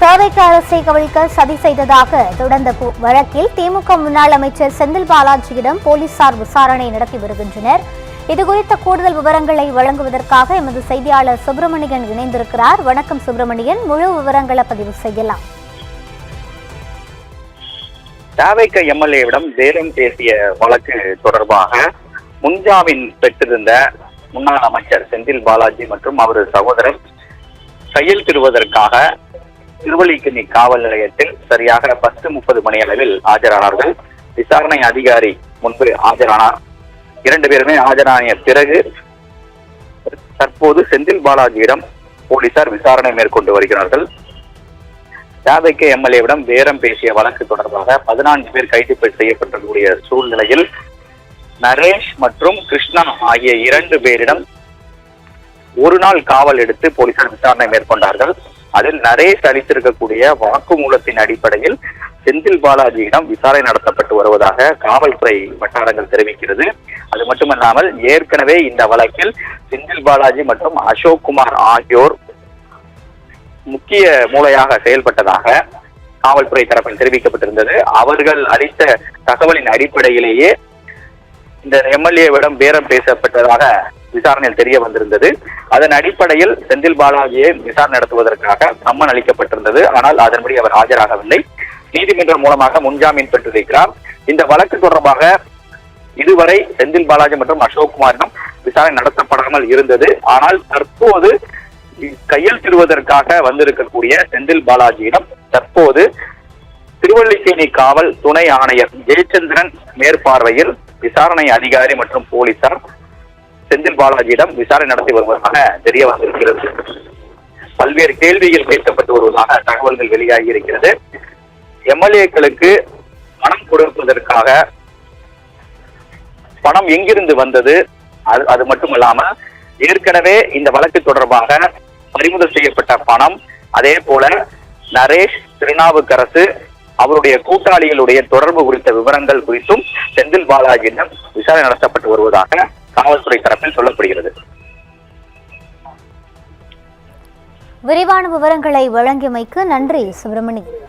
தவிக அரசை கவிழ்க்க சதி செய்ததாக தொடர்ந்த வழக்கில் திமுக முன்னாள் அமைச்சர் செந்தில் பாலாஜியிடம் போலீசார் விசாரணை நடத்தி வருகின்றனர். இதுகுறித்த கூடுதல் விவரங்களை வழங்குவதற்காக எமது செய்தியாளர் சுப்பிரமணியன் இணைந்திருக்கிறார். வணக்கம் சுப்பிரமணியன், முழு விவரங்களை பதிவு செய்யலாம். தவிக எம்எல்ஏவிடம் பேரம் பேசிய வழக்கு தொடர்பாக முன்ஜாமீன் பெற்றிருந்த முன்னாள் அமைச்சர் செந்தில் பாலாஜி மற்றும் அவரது சகோதரர் கையெழுத்திடுவதற்காக திருவல்லிக்கேணி காவல் நிலையத்தில் சரியாக 10:30 மணி அளவில் ஆஜரானார்கள். விசாரணை அதிகாரி முன்பு ஆஜரானார். 2 பேருமே ஆஜரான பிறகு தற்போது செந்தில் பாலாஜியிடம் போலீசார் விசாரணை மேற்கொண்டு வருகிறார்கள். தவிக எம்எல்ஏவிடம் பேரம் பேசிய வழக்கு தொடர்பாக 14 பேர் கைது செய்யப்பட்டிருக்கக்கூடிய சூழ்நிலையில் நரேஷ் மற்றும் கிருஷ்ணா ஆகிய 2 பேரிடம் ஒரு நாள் காவல் எடுத்து போலீசார் விசாரணை மேற்கொண்டார்கள். அதில் நரேஷ் அளித்திருக்கக்கூடிய வாக்குமூலத்தின் அடிப்படையில் செந்தில் பாலாஜியிடம் விசாரணை நடத்தப்பட்டு வருவதாக காவல்துறை வட்டாரங்கள் தெரிவிக்கிறது. அது மட்டுமல்லாமல் ஏற்கனவே இந்த வழக்கில் செந்தில் பாலாஜி மற்றும் அசோக் குமார் ஆகியோர் முக்கிய மூளையாக செயல்பட்டதாக காவல்துறை தரப்பில் தெரிவிக்கப்பட்டிருந்தது. அவர்கள் அளித்த தகவலின் அடிப்படையிலேயே இந்த எம்எல்ஏவிடம் பேரம் பேசப்பட்டதாக விசாரணையில் தெரிய வந்திருந்தது. அதன் அடிப்படையில் செந்தில் பாலாஜியை விசாரணை நடத்துவதற்காக சம்மன் அளிக்கப்பட்டிருந்தது. ஆனால் அதன்படி அவர் ஆஜராகவில்லை. நீதிமன்றம் மூலமாக முன்ஜாமீன் பெற்றிருக்கிறார். இந்த வழக்கு தொடர்பாக இதுவரை செந்தில் பாலாஜி மற்றும் அசோக் குமாரிடம் விசாரணை நடத்தப்படாமல் இருந்தது. ஆனால் தற்போது கையெழுத்திடுவதற்காக வந்திருக்கக்கூடிய செந்தில் பாலாஜியிடம் தற்போது திருவல்லிக்கேணி காவல் துணை ஆணையர் ஜெயச்சந்திரன் மேற்பார்வையில் விசாரணை அதிகாரி மற்றும் போலீசார் செந்தில் பாலாஜியிடம் விசாரணை நடத்தி வருவதாக தெரிய வந்திருக்கிறது. பல்வேறு கேள்விகள் கேட்கப்பட்டு வருவதாக தகவல்கள் வெளியாகி இருக்கிறது. எம்எல்ஏக்களுக்கு பணம் கொடுப்பதற்காக பணம் எங்கிருந்து வந்தது, அது மட்டுமல்லாமல் ஏற்கனவே இந்த வழக்கு தொடர்பாக பறிமுதல் செய்யப்பட்ட பணம், அதே போல நரேஷ், திருநாவுக்கரசு அவருடைய கூட்டாளிகளுடைய தொடர்பு குறித்த விவரங்கள் குறித்தும் செந்தில் பாலாஜியிடம் விசாரணை நடத்தப்பட்டு வருவதாக காவல்துறை தரப்பில் சொல்லப்படுகிறது. விரிவான விவரங்களை வழங்கியமைக்கு நன்றி சுப்பிரமணியன்.